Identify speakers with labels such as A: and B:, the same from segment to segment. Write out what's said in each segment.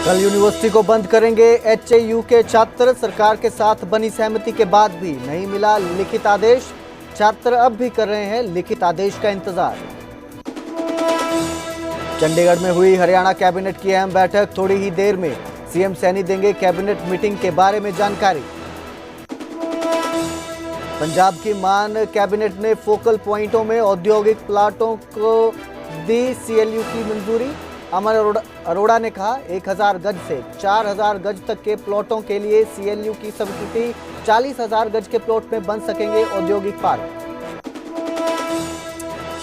A: कल यूनिवर्सिटी को बंद करेंगे एचएयू के छात्र। सरकार के साथ बनी सहमति के बाद भी नहीं मिला लिखित आदेश। छात्र अब भी कर रहे हैं लिखित आदेश का इंतजार। चंडीगढ़ में हुई हरियाणा कैबिनेट की अहम बैठक। थोड़ी ही देर में सीएम सैनी देंगे कैबिनेट मीटिंग के बारे में जानकारी। पंजाब की मान कैबिनेट ने फोकल पॉइंटों में औद्योगिक प्लाटों को दी सीएलयू की मंजूरी। अमर अरोड़ा ने कहा 1000 गज से 4000 गज तक के प्लॉटों के लिए सीएलयू की स्वीकृति। 40,000 गज के प्लॉट में बन सकेंगे औद्योगिक पार्क।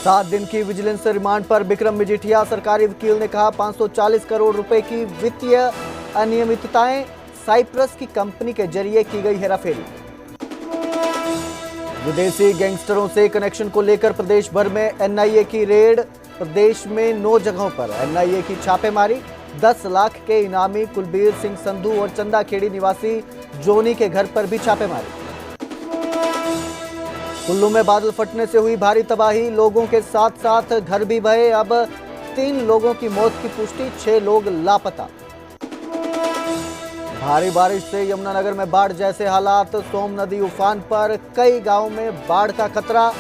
A: 7 दिन की विजिलेंस रिमांड पर बिक्रम मजीठिया। सरकारी वकील ने कहा 540 करोड़ रुपए की वित्तीय अनियमितताएं साइप्रस की कंपनी के जरिए की गई हेराफेरी। विदेशी गैंगस्टरों से कनेक्शन को लेकर प्रदेश भर में एनआईए की रेड। प्रदेश में 9 जगहों पर एनआईए की छापेमारी। 10 लाख के इनामी कुलबीर सिंह संधू और चंदाखेड़ी निवासी जोनी के घर पर भी छापेमारी। कुल्लू में बादल फटने से हुई भारी तबाही। लोगों के साथ साथ घर भी बहे। अब 3 लोगों की मौत की पुष्टि, 6 लोग लापता। भारी बारिश से यमुनानगर में बाढ़ जैसे हालात। सोम नदी उफान पर, कई गांवों में बाढ़ का खतरा।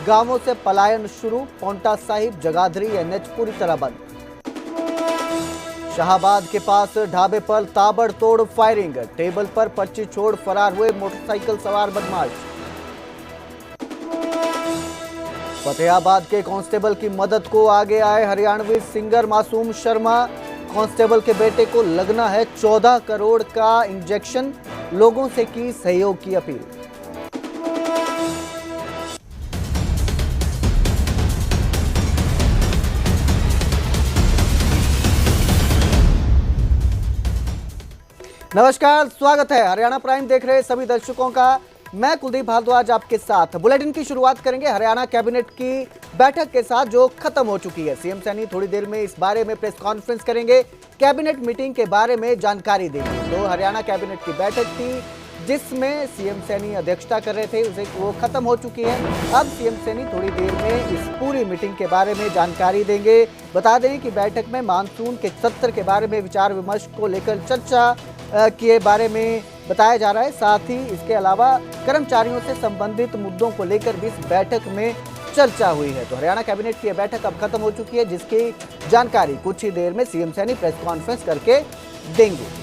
A: गांवों से पलायन शुरू। पौंटा साहिब जगाधरी एनएच पूरी तरह बंद। शाहबाद के पास ढाबे पर ताबड़तोड़ फायरिंग। टेबल पर पर्ची छोड़ फरार हुए मोटरसाइकिल सवार बदमाश। फतेहाबाद के कांस्टेबल की मदद को आगे आए हरियाणवी सिंगर मासूम शर्मा। कांस्टेबल के बेटे को लगना है 14 करोड़ का इंजेक्शन। लोगों से की सहयोग की अपील। नमस्कार, स्वागत है हरियाणा प्राइम देख रहे सभी दर्शकों का। मैं कुलदीप भारद्वाज आपके साथ। बुलेटिन की शुरुआत करेंगे हरियाणा कैबिनेट की बैठक के साथ जो खत्म हो चुकी है। सीएम सैनी थोड़ी देर में इस बारे में प्रेस कॉन्फ्रेंस करेंगे, कैबिनेट मीटिंग के बारे में जानकारी देंगे। तो हरियाणा कैबिनेट की बैठक थी जिसमें सीएम सैनी अध्यक्षता कर रहे थे, उसे वो खत्म हो चुकी है। अब सीएम सैनी थोड़ी देर में इस पूरी मीटिंग के बारे में जानकारी देंगे। बता दें कि बैठक में मानसून के सत्र के बारे में विचार विमर्श को लेकर चर्चा के बारे में बताया जा रहा है। साथ ही इसके अलावा कर्मचारियों से संबंधित मुद्दों को लेकर भी इस बैठक में चर्चा हुई है। तो हरियाणा कैबिनेट की बैठक अब खत्म हो चुकी है, जिसकी जानकारी कुछ ही देर में सीएम सैनी प्रेस कॉन्फ्रेंस करके देंगे।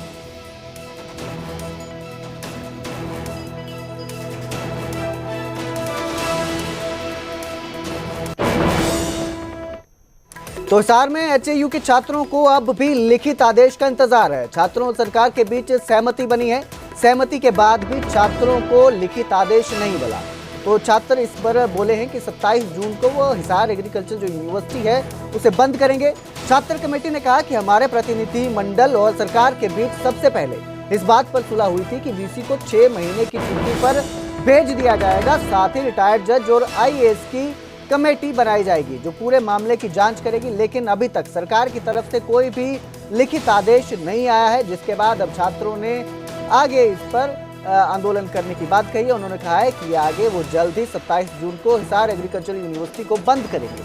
A: तो हिसार में एचएयू के छात्रों को अब भी लिखित आदेश का इंतजार है। छात्रों और सरकार के बीच सहमति बनी है। सहमति के बाद भी छात्रों को लिखित आदेश नहीं मिला। तो छात्र इस पर बोले हैं कि 27 जून को वो हिसार एग्रीकल्चर जो यूनिवर्सिटी है उसे बंद करेंगे। छात्र कमेटी ने कहा कि हमारे प्रतिनिधि मंडल और सरकार के बीच सबसे पहले इस बात पर सुलह हुई थी कि वीसी को 6 महीने की छुट्टी पर भेज दिया जाएगा। साथ ही रिटायर्ड जज और आईएएस की कमेटी बनाई जाएगी जो पूरे मामले की जांच करेगी। लेकिन अभी तक सरकार की तरफ से कोई भी लिखित आदेश नहीं आया है, जिसके बाद अब छात्रों ने आगे इस पर आंदोलन करने की बात कही है। उन्होंने कहा है कि आगे वो जल्द ही 27 जून को हिसार एग्रीकल्चर यूनिवर्सिटी को बंद करेंगे।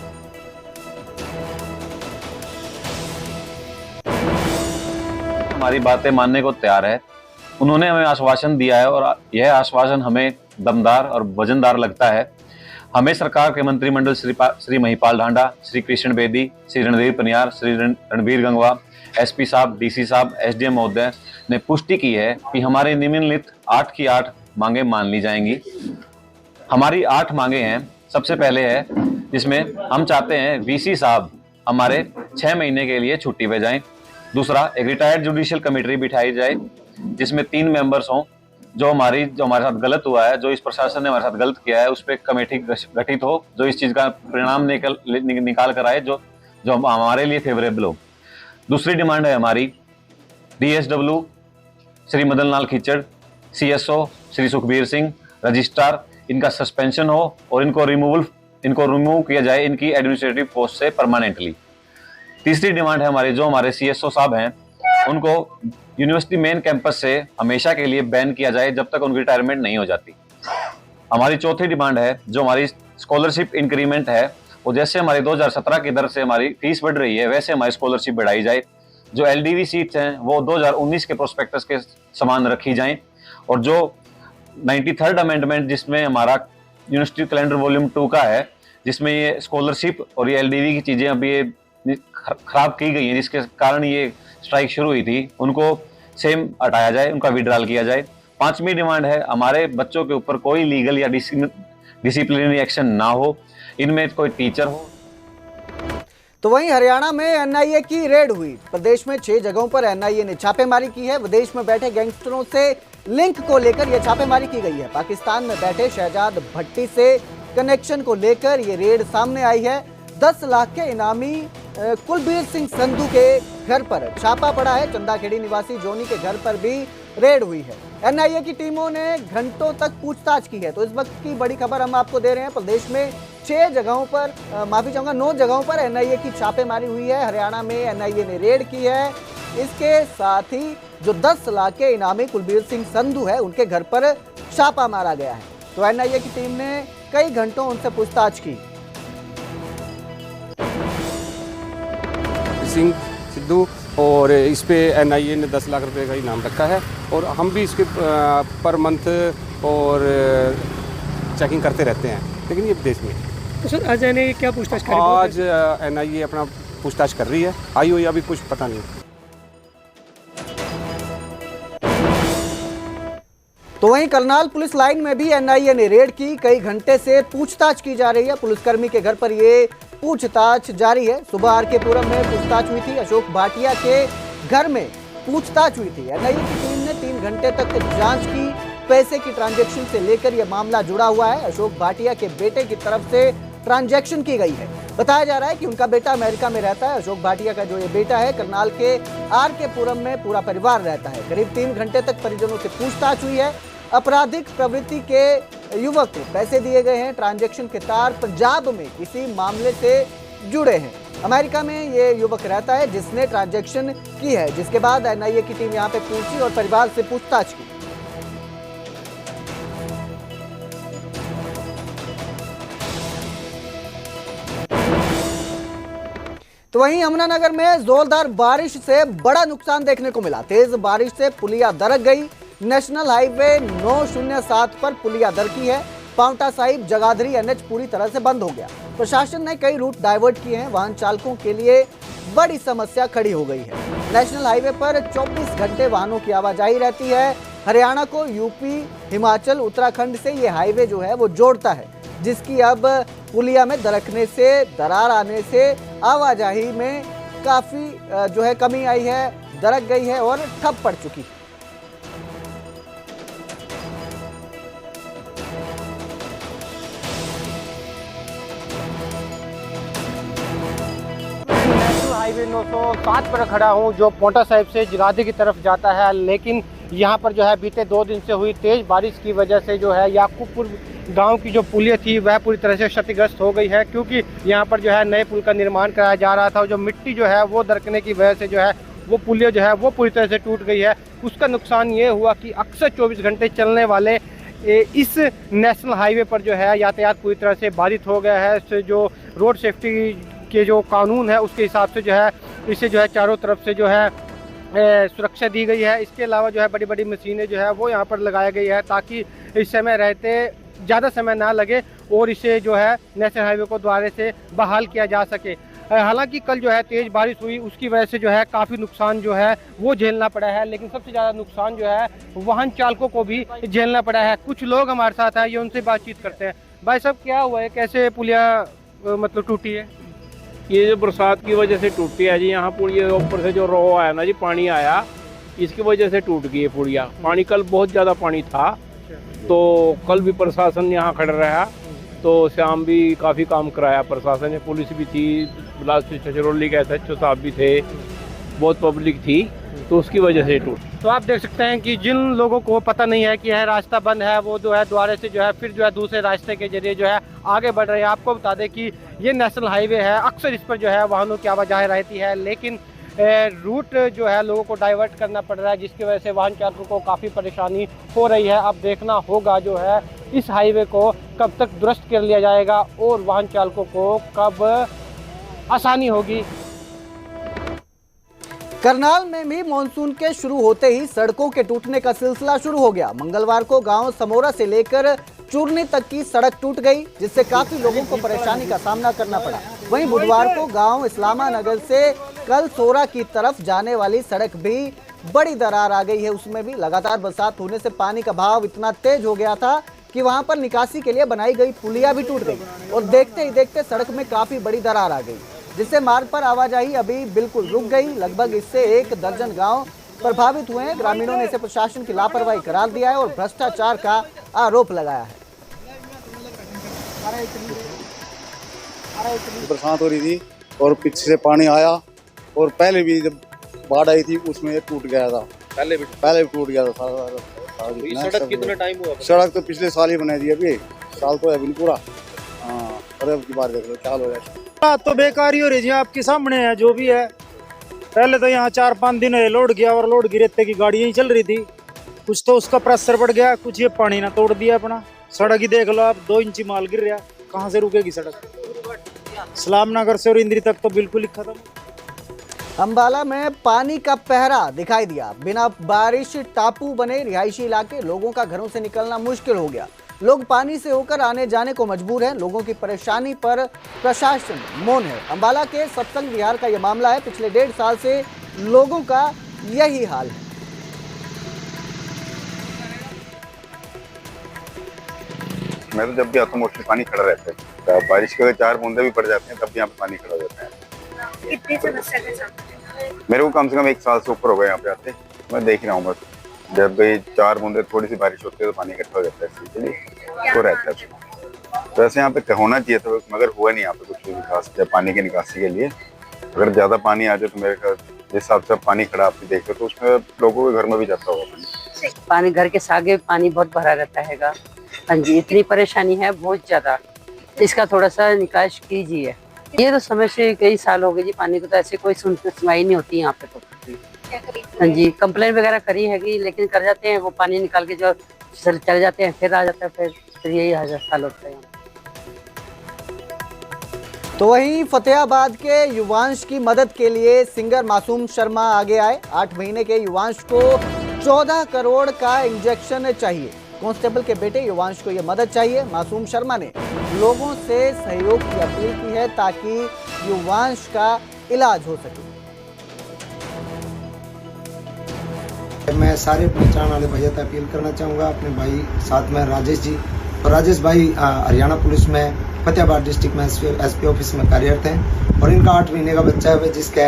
B: हमारी बातें मानने को तैयार है। उन्होंने हमें आश्वासन दिया है और यह आश्वासन हमें दमदार और वजनदार लगता है। हमें सरकार के मंत्रिमंडल श्री महिपाल ढांडा, श्री कृष्ण बेदी, श्री रणधीर पनियार, श्री रणबीर गंगवा, एसपी साहब, डीसी साहब, एसडीएम महोदय ने पुष्टि की है कि हमारी निम्नलिखित 8 की 8 मांगे मान ली जाएंगी। हमारी 8 मांगे हैं। सबसे पहले है जिसमें हम चाहते हैं वीसी साहब हमारे 6 महीने के लिए छुट्टी पे जाएं। दूसरा, एक रिटायर्ड जुडिशियल कमेटी बिठाई जाए जिसमें 3 मेंबर्स हों। जो हमारे साथ गलत हुआ है, जो इस प्रशासन ने हमारे साथ गलत किया है, उस पर कमेटी गठित हो जो इस चीज का परिणाम निकाल कर आए जो हमारे लिए फेवरेबल हो। दूसरी डिमांड है हमारी DSW Shri Madan Lal Khichar, CSO Shri Sukhbir Singh, registrar, इनका सस्पेंशन हो और इनको रिमूव किया जाए इनकी एडमिनिस्ट्रेटिव पोस्ट से परमानेंटली। तीसरी डिमांड है हमारी जो हमारे सीएसओ साहब हैं उनको यूनिवर्सिटी मेन कैंपस से हमेशा के लिए बैन किया जाए जब तक उनकी रिटायरमेंट नहीं हो जाती। हमारी चौथी डिमांड है जो हमारी स्कॉलरशिप इंक्रीमेंट है, वो जैसे हमारी 2017 की दर से हमारी फीस बढ़ रही है वैसे हमारी स्कॉलरशिप बढ़ाई जाए। जो एलडीवी सीट्स हैं वो 2019 के प्रोस्पेक्टस के समान रखी जाएं, और जो 93rd अमेंडमेंट जिसमें हमारा यूनिवर्सिटी कैलेंडर वॉल्यूम 2 का है, जिसमें ये स्कॉलरशिप और ये एलडीवी की चीज़ें अभी ये खराब की गई हैं, जिसके कारण ये स्ट्राइक शुरू हुई थी, उनको सेम हटाया जाए, उनका विड्रॉल किया जाए। 5वीं डिमांड है हमारे बच्चों के ऊपर कोई लीगल या डिसिप्लिनरी एक्शन ना हो, इनमें कोई टीचर हो।
A: तो वहीं हरियाणा में एनआईए की रेड हुई। प्रदेश में 6 जगहों पर एनआईए ने छापेमारी की है। विदेश में बैठे गैंगस्टरों से लिंक को लेकर यह छापेमारी की गई है। पाकिस्तान में बैठे शहजाद भट्टी से कनेक्शन को लेकर ये रेड सामने आई है। 10 लाख के इनामी कुलबीर सिंह संधू के घर पर छापा पड़ा है। चंदाखेड़ी निवासी जोनी के घर पर भी रेड हुई है। एनआईए की टीमों ने घंटों तक पूछताछ की है। तो इस वक्त की बड़ी खबर हम आपको दे रहे हैं। प्रदेश में 6 जगहों पर, माफी चाहूंगा 9 जगहों पर एनआईए की छापेमारी हुई है। हरियाणा में एनआईए ने रेड की है। इसके साथ ही जो 10 लाख के इनामी कुलबीर सिंह संधू है उनके घर पर छापा मारा गया है। तो एनआईए की टीम ने कई घंटों उनसे पूछताछ की।
C: सिंह सिद्धू और इस पे एनआईए ने 10 लाख रुपए का इनाम रखा है और हम भी इसके पर मंथ और चेकिंग करते रहते हैं, लेकिन ये विदेश में।
D: तो सर आज एनआईए क्या पूछताछ कर रही है?
C: आज एनआईए अपना पूछताछ कर रही है, आई हुई अभी कुछ पता नहीं।
A: तो वहीं करनाल पुलिस लाइन में भी एनआईए ने रेड की। कई घंटे से पूछताछ की जा रही है। पुलिसकर्मी के घर पर ये पूछताछ जारी है। सुबह आरके पुरम में पूछताछ हुई थी। अशोक भाटिया के घर में पूछताछ हुई थी। एनआईए की टीम ने 3 घंटे तक जांच की। पैसे की ट्रांजैक्शन से लेकर यह मामला जुड़ा हुआ है। अशोक भाटिया के बेटे की तरफ से ट्रांजैक्शन की गई है। बताया जा रहा है कि उनका बेटा अमेरिका में रहता है। अशोक भाटिया का जो ये बेटा है करनाल के आरके पुरम में पूरा परिवार रहता है। करीब 3 घंटे तक परिजनों से पूछताछ हुई है। आपराधिक प्रवृत्ति के युवक को पैसे दिए गए हैं। ट्रांजैक्शन के तार पंजाब में किसी मामले से जुड़े हैं। अमेरिका में ये युवक रहता है जिसने ट्रांजैक्शन की है, जिसके बाद एनआईए की टीम यहां पे पहुंची और परिवार से पूछताछ की। तो वहीं यमुनानगर में जोरदार बारिश से बड़ा नुकसान देखने को मिला। तेज बारिश से पुलिया दरक गई। नेशनल हाईवे 907 पर पुलिया दरकी है। पांवटा साहिब जगाधरी एनएच पूरी तरह से बंद हो गया। प्रशासन ने कई रूट डाइवर्ट किए हैं। वाहन चालकों के लिए बड़ी समस्या खड़ी हो गई है। नेशनल हाईवे पर 24 घंटे वाहनों की आवाजाही रहती है। हरियाणा को यूपी, हिमाचल, उत्तराखंड से ये हाईवे जो है वो जोड़ता है, जिसकी अब पुलिया में दरकने से, दरार आने से आवाजाही में काफ़ी जो है कमी आई है, दरक गई है और ठप पड़ चुकी है।
D: नेशनल हाईवे 907 पर खड़ा हूँ जो पांवटा साहिब से जगाधरी की तरफ जाता है, लेकिन यहाँ पर जो है बीते 2 दिन से हुई तेज बारिश की वजह से जो है याकूबपुर गांव की जो पुलिया थी वह पूरी तरह से क्षतिग्रस्त हो गई है, क्योंकि यहाँ पर जो है नए पुल का निर्माण कराया जा रहा था और जो मिट्टी जो है वो दरकने की वजह से जो है वो पुलिया जो है वो पूरी तरह से टूट गई है। उसका नुकसान ये हुआ कि अक्सर 24 घंटे चलने वाले इस नेशनल हाईवे पर जो है यातायात पूरी तरह से बाधित हो गया है। जो रोड सेफ्टी के जो कानून है उसके हिसाब से जो है इसे जो है चारों तरफ से जो है सुरक्षा दी गई है। इसके अलावा जो है बड़ी बड़ी मशीनें जो है वो यहाँ पर लगाई गई है ताकि इस समय रहते ज़्यादा समय ना लगे और इसे जो है नेशनल हाईवे को दोबारा से बहाल किया जा सके। हालांकि कल जो है तेज़ बारिश हुई, उसकी वजह से जो है काफ़ी नुकसान जो है वो झेलना पड़ा है, लेकिन सबसे ज़्यादा नुकसान जो है वाहन चालकों को भी झेलना पड़ा है। कुछ लोग हमारे साथ हैं, ये उनसे बातचीत करते हैं। भाई साहब क्या हुआ है, कैसे पुलिया मतलब टूटी है?
E: ये जो बरसात की वजह से टूटी है जी। यहाँ पुलिया ऊपर से जो रो आया ना जी, पानी आया, इसकी वजह से टूट गई है पुलिया। पानी कल बहुत ज़्यादा पानी था, तो कल भी प्रशासन यहाँ खड़ा रहा, तो शाम भी काफ़ी काम कराया प्रशासन ने। पुलिस भी थी, बिलासपुर छछरौली के SHO साहब भी थे, बहुत पब्लिक थी, तो उसकी वजह से टूट।
D: तो आप देख सकते हैं कि जिन लोगों को पता नहीं है कि यह रास्ता बंद है, वो जो है दोबारा से जो है फिर जो है दूसरे रास्ते के जरिए जो है आगे बढ़ रहे हैं। आपको बता दें कि ये नेशनल हाईवे है, अक्सर इस पर जो है वाहनों की आवाजाही रहती है, लेकिन रूट जो है लोगों को डाइवर्ट करना पड़ रहा है, जिसकी वजह से वाहन चालकों को काफ़ी परेशानी हो रही है। अब देखना होगा जो है इस हाईवे को कब तक दुरुस्त कर लिया जाएगा और वाहन चालकों को कब आसानी होगी।
A: करनाल में भी मानसून के शुरू होते ही सड़कों के टूटने का सिलसिला शुरू हो गया। मंगलवार को गांव समोरा से लेकर चूरनी तक की सड़क टूट गई, जिससे काफी लोगों को परेशानी का सामना करना पड़ा। वहीं बुधवार को गांव इस्लामा नगर से कल सोरा की तरफ जाने वाली सड़क भी बड़ी दरार आ गई है। उसमें भी लगातार बरसात होने से पानी का बहाव इतना तेज हो गया था कि वहां पर निकासी के लिए बनाई गई पुलिया भी टूट गई और देखते ही देखते सड़क में काफी बड़ी दरार आ गई, जिससे मार्ग पर आवाजाही अभी बिल्कुल रुक गई। लगभग इससे 1 दर्जन गांव प्रभावित हुए हैं। ग्रामीणों ने इसे प्रशासन की लापरवाही करार दिया है और भ्रष्टाचार का आरोप लगाया है।
F: बरसात हो रही थी और पीछे से पानी आया और पहले भी जब बाढ़ आई थी उसमें टूट गया था। पहले भी टूट गया था सारा।
G: सड़क कितना टाइम हुआ?
F: सड़क तो पिछले साल ही बना दी, अभी साल तो है अभी पूरा। हाँ, और अब की बार देख लो क्या हो रहा है।
G: बात तो बेकार ही हो रही है, आपके सामने है जो भी है। पहले तो यहाँ 4-5 दिन लोड गया और लोड गिरते की गाड़ी यहीं चल रही थी। कुछ तो उसका प्रेशर बढ़ गया, कुछ ये पानी ना तोड़ दिया अपना। सड़क ही देख लो आप, 2 इंची माल गिर रहा, कहाँ से रुकेगी सड़क? इस्लाम नगर से और इंद्री तक तो बिल्कुल ही खत्म।
A: अंबाला में पानी का पहरा दिखाई दिया। बिना बारिश टापू बने रिहायशी इलाके, लोगों का घरों से निकलना मुश्किल हो गया। लोग पानी से होकर आने जाने को मजबूर हैं। लोगों की परेशानी पर प्रशासन मौन है। अंबाला के सत्संग विहार का यह मामला है। पिछले 1.5 साल से लोगों का यही हाल है।
H: मैं तो जब भी आता हूँ मोस्टली पानी खड़ा रहता है। तो बारिश के अगर 4 बूंदे भी पड़ जाते हैं तब भी यहाँ पे पानी खड़ा हो जाता है।
I: कितनी समस्या के सामने?
H: मेरे को कम से कम 1 साल से ऊपर हो गए यहाँ पे आते। मैं देख रहा हूँ बस, जब भी 4 बूंदे थोड़ी सी बारिश होती है तो पानी इकट्ठा हो जाता है, इसलिए तो रहता है। तो वैसे यहाँ पे होना चाहिए था, मगर हुआ नहीं यहाँ पे कुछ भी खास पानी की निकासी के लिए। अगर ज्यादा पानी आ जाए तो मेरे ख्याल जिस हिसाब से पानी खड़ा आप देख रहे हो तो उसमें लोगों के घर में भी जाता होगा
J: पानी। घर के आगे पानी बहुत भरा रहता है। हाँ जी, इतनी परेशानी है बहुत ज्यादा, इसका थोड़ा सा निकास कीजिए। ये तो समय से कई साल हो गए जी, पानी को तो ऐसे कोई सुनवाई नहीं होती यहाँ पे। तो हाँ जी, कंप्लेन वगैरह करी हैगी, लेकिन कर जाते हैं वो पानी निकाल के जो चले जाते हैं, फिर आ जाता है, फिर यही हाल होता है।
A: तो वहीं फतेहाबाद के युवांश की मदद के लिए सिंगर मासूम शर्मा आगे आए। 8 महीने के युवांश को 14 करोड़ का इंजेक्शन चाहिए। कांस्टेबल के बेटे युवांश को यह मदद चाहिए। मासूम शर्मा ने लोगों से सहयोग की अपील की है ताकि युवांश का इलाज हो सके।
K: मैं सारे पहचान वाले भैया से अपील करना चाहूँगा, अपने भाई साथ में राजेश जी। और राजेश भाई हरियाणा पुलिस में फतेहाबाद डिस्ट्रिक्ट में एसपी ऑफिस में कार्यरत हैं और इनका 8 महीने का बच्चा है जिसका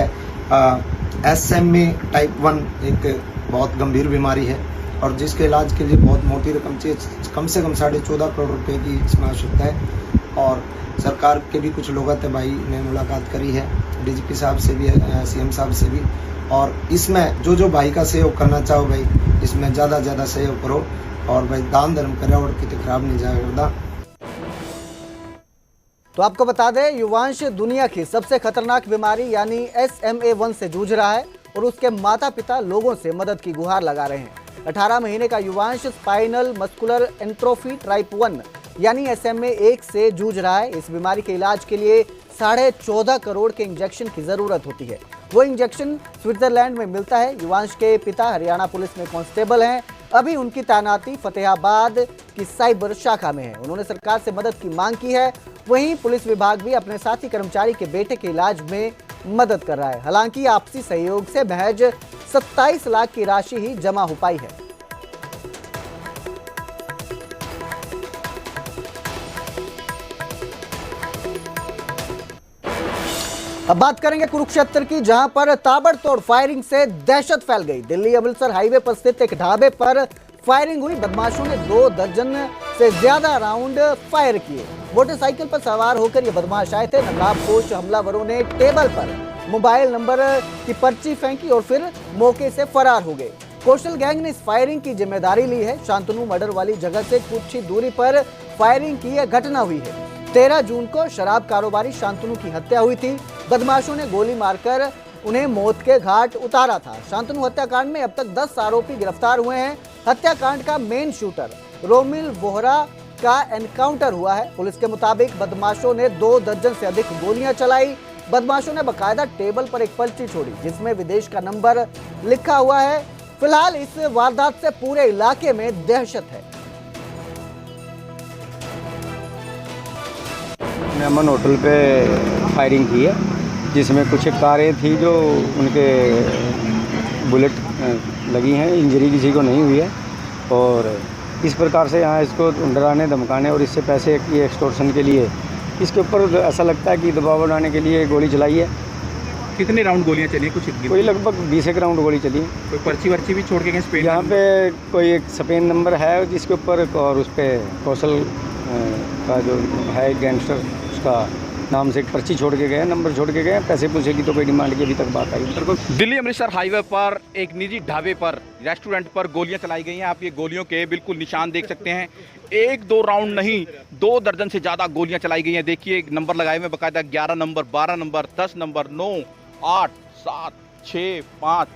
K: SMA टाइप 1 एक बहुत गंभीर बीमारी है और जिसके इलाज के लिए बहुत मोटी रकम चाहिए। कम से कम 14.5 करोड़ रुपए की इसमें आवश्यकता है। और सरकार के भी कुछ लोग थे, भाई ने मुलाकात करी है DGP साहब से भी, CM साहब से भी। और इसमें जो भाई का सहयोग करना चाहो भाई, इसमें ज़्यादा सहयोग करो और भाई दान धर्म करे और कितने खराब नहीं जाएगा।
A: तो आपको बता दें, युवांश दुनिया की सबसे खतरनाक बीमारी यानी SMA1 से जूझ रहा है और उसके माता पिता लोगों से मदद की गुहार लगा रहे हैं। 18 महीने का युवांश स्पाइनल मस्कुलर एंट्रोफी टाइप 1 यानी SMA1 से जूझ रहा है। इस बीमारी के इलाज के लिए 14.5 करोड़ के इंजेक्शन की जरूरत होती है। वो इंजेक्शन स्विट्जरलैंड में मिलता है। युवांश के पिता हरियाणा पुलिस में कांस्टेबल हैं। अभी उनकी तैनाती फतेहाबाद की साइबर शाखा में है। उन्होंने सरकार से मदद की मांग की है। वहीं पुलिस विभाग भी अपने साथी कर्मचारी के बेटे के इलाज में मदद कर रहा है। हालांकि आपसी सहयोग से महज 27 लाख की राशि ही जमा हो पाई है। अब बात करेंगे कुरुक्षेत्र की, जहां पर ताबड़तोड़ फायरिंग से दहशत फैल गई। दिल्ली अमृतसर हाईवे पर स्थित एक ढाबे पर फायरिंग हुई। बदमाशों ने 2 दर्जन से ज्यादा राउंड फायर किए। मोटरसाइकिल पर सवार होकर ये बदमाश आए थे। नकाबपोश हमलावरों ने टेबल पर मोबाइल नंबर की पर्ची फेंकी और फिर मौके से फरार हो गए। कौशल गैंग ने इस फायरिंग की जिम्मेदारी ली है। शांतनु मर्डर वाली जगह से कुछ ही दूरी पर फायरिंग की यह घटना हुई है। 13 जून को शराब कारोबारी शांतनु की हत्या हुई थी। बदमाशों ने गोली मारकर उन्हें मौत के घाट उतारा था। शांतनु हत्याकांड में अब तक 10 आरोपी गिरफ्तार हुए हैं। हत्याकांड का मेन शूटर रोमिल बोहरा का एनकाउंटर हुआ है। पुलिस के मुताबिक बदमाशों ने 2 दर्जन से अधिक गोलियां चलाई। बदमाशों ने बकायदा टेबल पर एक पर्ची छोड़ी जिसमें विदेश का नंबर लिखा हुआ है। फिलहाल इस वारदात से पूरे इलाके में दहशत है।
L: अमन होटल पे फायरिंग की है, जिसमें कुछ कारें थी जो उनके बुलेट लगी हैं, इंजरी किसी को नहीं हुई है। और इस प्रकार से यहाँ इसको डराने धमकाने और इससे पैसे की एक्सटॉर्शन के लिए इसके ऊपर ऐसा लगता है कि दबाव बनाने के लिए गोली चलाई है।
M: कितने राउंड गोलियां चली? कुछ
L: कोई लगभग 20 राउंड गोली चली है।
M: कोई पर्ची वर्ची भी छोड़ के गए स्पेन?
L: यहाँ पे कोई एक स्पेन नंबर है जिसके ऊपर, और उस पर कौशल का जो है गैंगस्टर, उसका नाम से एक पर्ची छोड़ के गए, नंबर छोड़ के गए। पैसे पूछे की तो कोई डिमांड की अभी तक बात आई।
M: दिल्ली अमृतसर हाईवे पर एक निजी ढाबे पर, रेस्टोरेंट पर गोलियां चलाई गई हैं। आप ये गोलियों के बिल्कुल निशान देख सकते हैं। 1-2 राउंड नहीं, 2 दर्जन से ज़्यादा गोलियां चलाई गई हैं। देखिए नंबर लगाए हुए बकायदा, 11 नंबर, 12 नंबर, 10 नंबर, 9, 8, 7, 6, 5,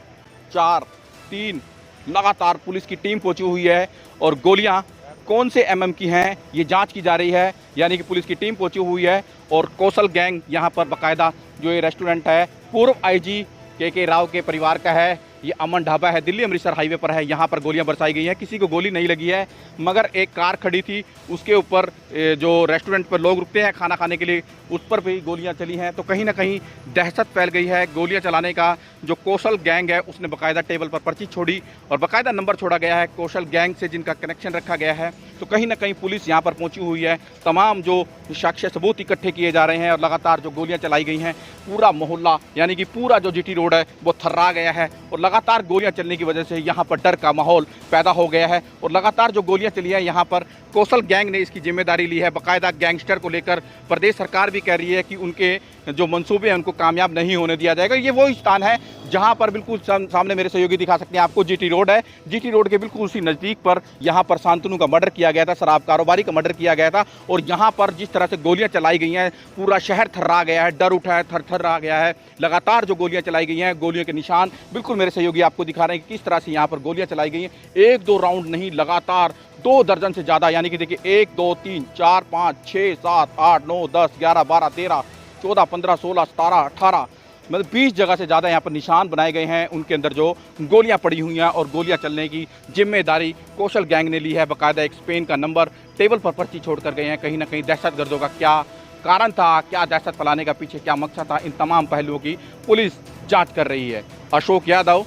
M: 4, 3। लगातार पुलिस की टीम पहुंची हुई है और गोलियां कौन से एमएम की हैं ये जांच की जा रही है। यानी कि पुलिस की टीम पहुंची हुई है और कौशल गैंग यहां पर बकायदा, जो ये रेस्टोरेंट है पूर्व आईजी के राव के परिवार का है, ये अमन ढाबा है, दिल्ली अमृतसर हाईवे पर है। यहाँ पर गोलियां बरसाई गई हैं। किसी को गोली नहीं लगी है, मगर एक कार खड़ी थी, उसके ऊपर जो रेस्टोरेंट पर लोग रुकते हैं खाना खाने के लिए, उस पर भी गोलियां चली हैं। तो कहीं ना कहीं दहशत फैल गई है। गोलियां चलाने का जो कौशल गैंग है उसने बकायदा टेबल पर पर्ची छोड़ी और बकायदा नंबर छोड़ा गया है कौशल गैंग से जिनका कनेक्शन रखा गया है। तो कहीं ना कहीं पुलिस यहाँ पर पहुंची हुई है। तमाम जो साक्ष्य सबूत इकट्ठे किए जा रहे हैं और लगातार जो गोलियां चलाई गई हैं, पूरा मोहल्ला यानी कि पूरा जो जीटी रोड है वो थर्रा गया है और लगातार गोलियां चलने की वजह से यहाँ पर डर का माहौल पैदा हो गया है। और लगातार जो गोलियां चली हैं यहाँ पर कौशल गैंग ने इसकी जिम्मेदारी ली है। बकायदा गैंगस्टर को लेकर प्रदेश सरकार भी कह रही है कि उनके जो मंसूबे हैं उनको कामयाब नहीं होने दिया जाएगा। ये वो स्थान है जहां पर बिल्कुल सामने मेरे सहयोगी दिखा सकते हैं आपको, जीटी रोड है। जीटी रोड के बिल्कुल उसी नज़दीक पर यहाँ पर शांतनु का मर्डर किया गया था, शराब कारोबारी का मर्डर किया गया था। और यहाँ पर जिस तरह से गोलियां चलाई गई हैं, पूरा शहर थर्रा गया है, डर उठा है, थर गया है। लगातार जो गोलियां चलाई गई हैं, गोलियों के निशान बिल्कुल मेरे सहयोगी आपको दिखा रहे हैं कि किस तरह से यहाँ पर गोलियां चलाई गई हैं। 1-2 राउंड नहीं, लगातार 2 दर्जन से ज़्यादा, यानी कि देखिए 1, 2, 3, 4, 5, 6, 7, 8, 9, 10, 11, 12, 13, 14, 15, 16, 17, 18, मतलब 20 जगह से ज़्यादा यहाँ पर निशान बनाए गए हैं। उनके अंदर जो गोलियां पड़ी हुई हैं और गोलियां चलने की जिम्मेदारी कौशल गैंग ने ली है। बाकायदा एक स्पेन का नंबर टेबल पर पर्ची छोड़ कर गए हैं। कहीं ना कहीं दहशतगर्दों का क्या कारण था, क्या दहशत फैलाने का पीछे क्या मकसद था, इन तमाम पहलुओं की पुलिस जाँच कर रही है। Ashok Yadav,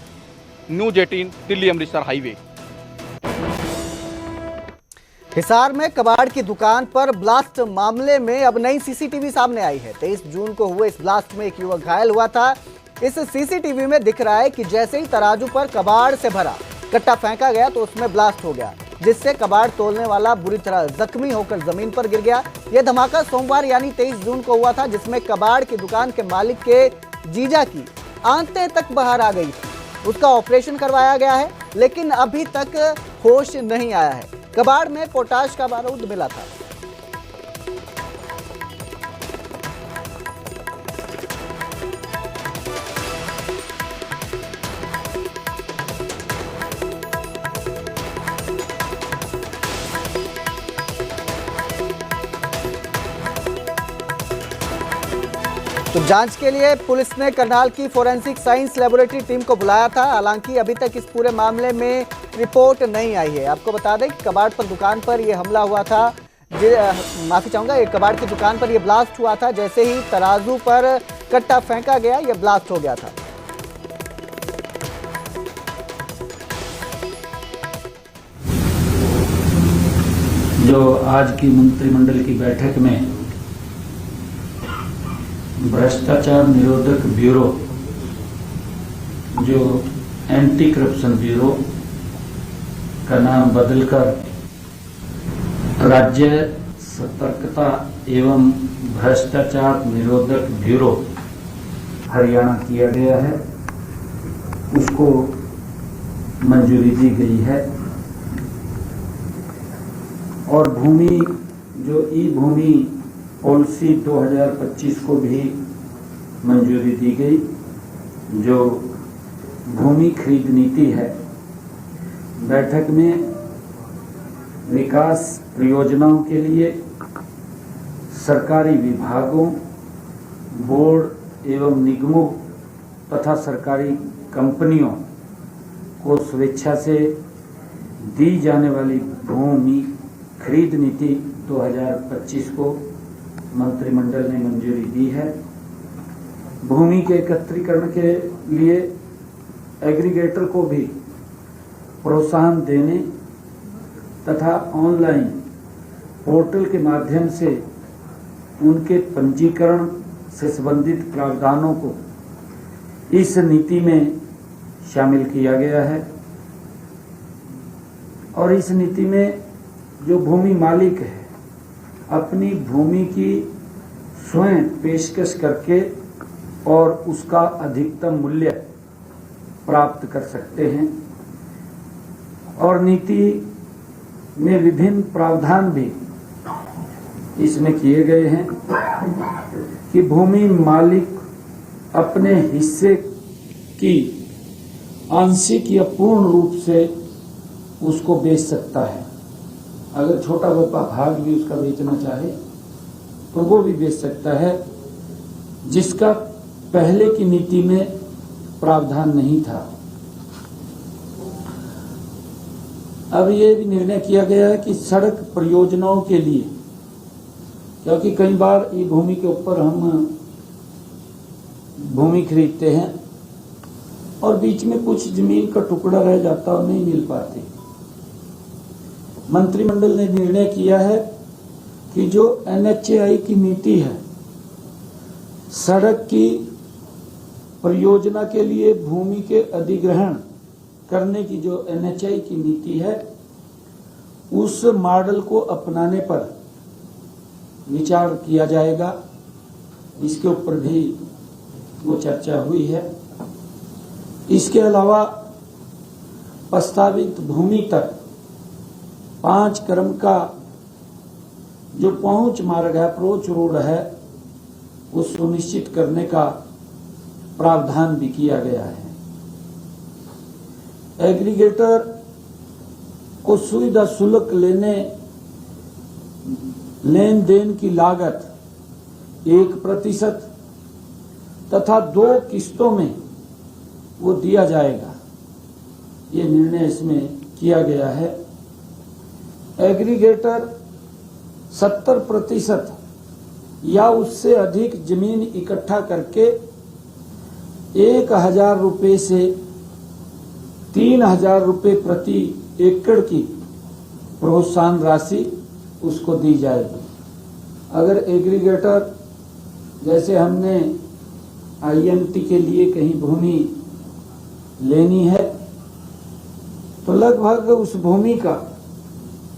M: news 18, Delhi Amritsar highway.
A: हिसार में कबाड़ की दुकान पर ब्लास्ट मामले में अब नई सीसीटीवी सामने आई है। 23 जून को हुए इस ब्लास्ट में एक युवक घायल हुआ था। इस सीसीटीवी में दिख रहा है कि जैसे ही तराजू पर कबाड़ से भरा कट्टा फेंका गया तो उसमें ब्लास्ट हो गया, जिससे कबाड़ तोलने वाला बुरी तरह जख्मी होकर जमीन पर गिर गया। यह धमाका सोमवार यानी 23 जून को हुआ था, जिसमें कबाड़ की दुकान के मालिक के जीजा की आंतें तक बाहर आ गई थी। उसका ऑपरेशन करवाया गया है, लेकिन अभी तक होश नहीं आया है। कबाड़ में पोटाश का बारूद मिला था। तो जांच के लिए पुलिस ने करनाल की फोरेंसिक साइंस लेबोरेटरी टीम को बुलाया था। हालांकि अभी तक इस पूरे मामले में रिपोर्ट नहीं आई है। आपको बता दें कबाड़ पर दुकान पर यह हमला हुआ था, माफी चाहूंगा, ये कबाड़ की दुकान पर यह ब्लास्ट हुआ था। जैसे ही तराजू पर कट्टा फेंका गया, यह ब्लास्ट हो गया था।
N: जो आज की मंत्रिमंडल की बैठक में भ्रष्टाचार निरोधक ब्यूरो, जो एंटी करप्शन ब्यूरो का नाम बदलकर राज्य सतर्कता एवं भ्रष्टाचार निरोधक ब्यूरो हरियाणा किया गया है, उसको मंजूरी दी गई है। और भूमि, जो ई भूमि पॉलिसी 2025 को भी मंजूरी दी गई। जो भूमि खरीद नीति है, बैठक में विकास परियोजनाओं के लिए सरकारी विभागों, बोर्ड एवं निगमों तथा सरकारी कंपनियों को स्वेच्छा से दी जाने वाली भूमि खरीद नीति 2025 को मंत्रिमंडल ने मंजूरी दी है। भूमि के एकत्रीकरण के लिए एग्रीगेटर को भी प्रोत्साहन देने तथा ऑनलाइन पोर्टल के माध्यम से उनके पंजीकरण से संबंधित प्रावधानों को इस नीति में शामिल किया गया है। और इस नीति में जो भूमि मालिक है अपनी भूमि की स्वयं पेशकश करके और उसका अधिकतम मूल्य प्राप्त कर सकते हैं। और नीति में विभिन्न प्रावधान भी इसमें किए गए हैं कि भूमि मालिक अपने हिस्से की आंशिक या पूर्ण रूप से उसको बेच सकता है। अगर छोटा बड़ा भाग भी उसका बेचना चाहे तो वो भी बेच सकता है, जिसका पहले की नीति में प्रावधान नहीं था। अब ये भी निर्णय किया गया है कि सड़क परियोजनाओं के लिए, क्योंकि कई बार ये भूमि के ऊपर हम भूमि खरीदते हैं और बीच में कुछ जमीन का टुकड़ा रह जाता और नहीं मिल पाती। मंत्रिमंडल ने निर्णय किया है कि जो NHAI की नीति है, सड़क की परियोजना के लिए भूमि के अधिग्रहण करने की जो NHAI की नीति है, उस मॉडल को अपनाने पर विचार किया जाएगा। इसके ऊपर भी वो चर्चा हुई है। इसके अलावा प्रस्तावित भूमि तक 5 क्रम का जो पहुंच मार्ग है, अप्रोच रोड है, वो सुनिश्चित करने का प्रावधान भी किया गया है। एग्रीगेटर को सुविधा शुल्क लेन देन की लागत 1% तथा 2 किस्तों में वो दिया जाएगा। ये निर्णय इसमें किया गया है। एग्रीगेटर 70% या उससे अधिक जमीन इकट्ठा करके 1,000 रुपये से 3,000 रुपये प्रति एकड़ की प्रोत्साहन राशि उसको दी जाएगी। अगर एग्रीगेटर जैसे हमने INT के लिए कहीं भूमि लेनी है तो लगभग उस भूमि का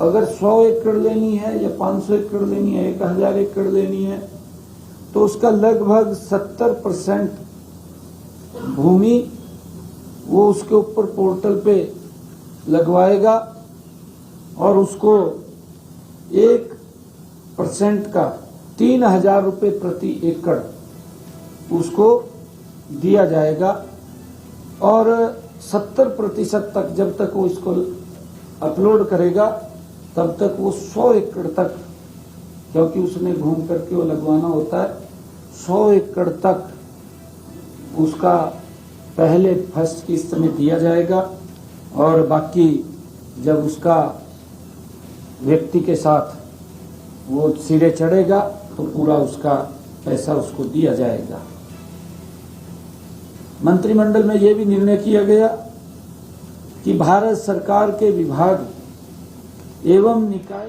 N: अगर 100 एकड़ लेनी है या 500 एकड़ लेनी है, 1,000 एकड़ लेनी है, तो उसका लगभग 70% भूमि वो उसके ऊपर पोर्टल पे लगवाएगा और उसको 1% का 3,000 रुपये प्रति एकड़ उसको दिया जाएगा। और 70% तक जब तक वो इसको अपलोड करेगा तब तक वो 100 एकड़ तक, क्योंकि उसने घूम करके वो लगवाना होता है, 100 एकड़ तक उसका पहले फर्स्ट किस्त में दिया जाएगा और बाकी जब उसका व्यक्ति के साथ वो सिरे चढ़ेगा तो पूरा उसका पैसा उसको दिया जाएगा। मंत्रिमंडल में यह भी निर्णय किया गया कि भारत सरकार के विभाग एवं निकाय